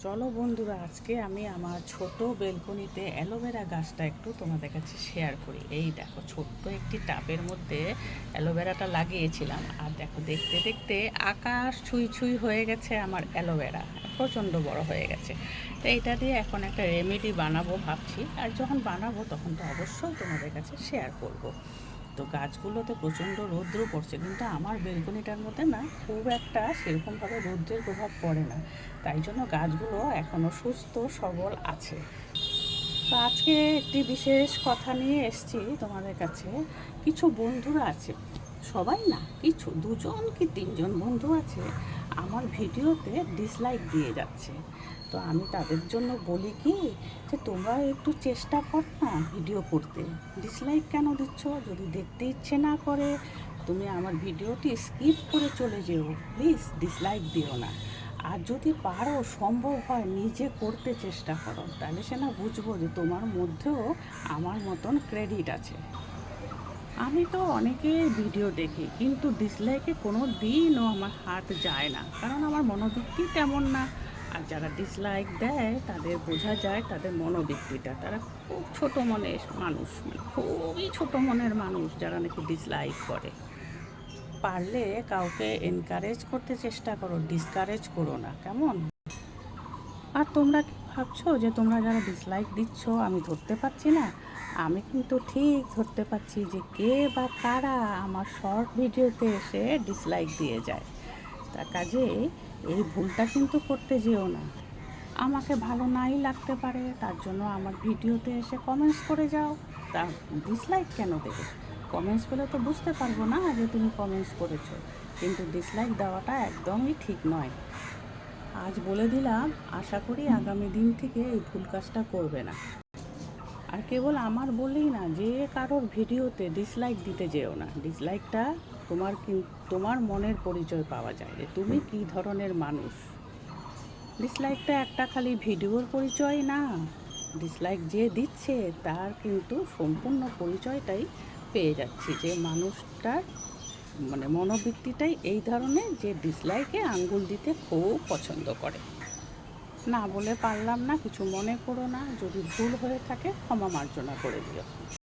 চলো বন্ধুরা, আজকে আমি আমার ছোট বেলকনিতে অ্যালোভেরা গাছটা একটু তোমাদের কাছে শেয়ার করি। এই দেখো, ছোট্ট একটি টাবের মধ্যে অ্যালোভেরাটা লাগিয়েছিলাম, আর দেখো দেখতে দেখতে আকাশ ছুঁই ছুঁই হয়ে গেছে আমার অ্যালোভেরা, প্রচণ্ড বড় হয়ে গেছে। তো এটা দিয়ে এখন একটা রেমেডি বানাবো ভাবছি, আর যখন বানাবো তখন তো অবশ্যই তোমাদের কাছে শেয়ার করব। তো গাছগুলোতে প্রচণ্ড রৌদ্র পড়ছে, কিন্তু আমার বেলকনিটার মধ্যে না খুব একটা সেরকমভাবে রৌদ্রের প্রভাব পড়ে না, তাই জন্য গাছগুলো এখনও সুস্থ সবল আছে। তো আজকে একটি বিশেষ কথা নিয়ে এসেছি তোমাদের কাছে। কিছু বন্ধুরা আছে, সবাই না, কিছু দুজন কি তিনজন বন্ধু আছে, আমার ভিডিওতে ডিসলাইক দিয়ে যাচ্ছে। তো আমি তাদের জন্য বলি কি, যে তোমরা একটু চেষ্টা কর না ভিডিও করতে, ডিসলাইক কেন দিচ্ছ? যদি দেখতে ইচ্ছে না করে তুমি আমার ভিডিওটি স্কিপ করে চলে যেও, প্লিজ ডিসলাইক দিও না। আর যদি পারো, সম্ভব হয়, নিজে করতে চেষ্টা করো, তাহলে সে না বুঝবো যে তোমার মধ্যেও আমার মতন ক্রেডিট আছে। আমি তো অনেকের ভিডিও দেখি, কিন্তু ডিসলাইকে কোনো দিনও আমার হাত যায় না, কারণ আমার মনোবৃত্তি তেমন না। আর যারা ডিসলাইক দেয় তাদের বোঝা যায় তাদের মনোবৃত্তিটা, তারা খুব ছোটো মনের মানুষ, মানে খুবই ছোটো মনের মানুষ যারা নাকি ডিসলাইক করে। পারলে কাউকে এনকারেজ করতে চেষ্টা করো, ডিসকারেজ করো না, কেমন? আর তোমরা কি ভাবছো যে তোমরা যারা ডিসলাইক দিচ্ছ আমি ধরতে পারছি না? আমি কিন্তু ঠিক ধরতে পারছি যে কে বা কারা আমার শর্ট ভিডিওতে এসে ডিসলাইক দিয়ে যায়। তার কাজে এই ভুলটা কিন্তু করতে যেও না। আমাকে ভালো নাই লাগতে পারে, তার জন্য আমার ভিডিওতে এসে কমেন্টস করে যাও। তা ডিসলাইক কেন দেবে? কমেন্টস পেলে তো বুঝতে পারবো না যে তুমি কমেন্টস করেছো, কিন্তু ডিসলাইক দেওয়াটা একদমই ঠিক নয়। আজ বলে দিলাম, আশা করি আগামী দিন থেকে এই ভুল কাজটা করবে না। আর কেবল আমার বলেই না, যে কারোর ভিডিওতে ডিসলাইক দিতে যেও না। ডিসলাইকটা তোমার মনের পরিচয় পাওয়া যায় যে তুমি কী ধরনের মানুষ। ডিসলাইকটা একটা খালি ভিডিওর পরিচয় না, ডিসলাইক যে দিচ্ছে তার কিন্তু সম্পূর্ণ পরিচয়টাই পেয়ে যাচ্ছি, যে মানুষটার মানে মনোবৃত্তিটাই এই ধরনের, যে ডিসলাইকে আঙ্গুল দিতে খুব পছন্দ করে। না বলে পারলাম না, কিছু মনে করো না, যদি ভুল হয়ে থাকে ক্ষমা মার্জনা করে দিও।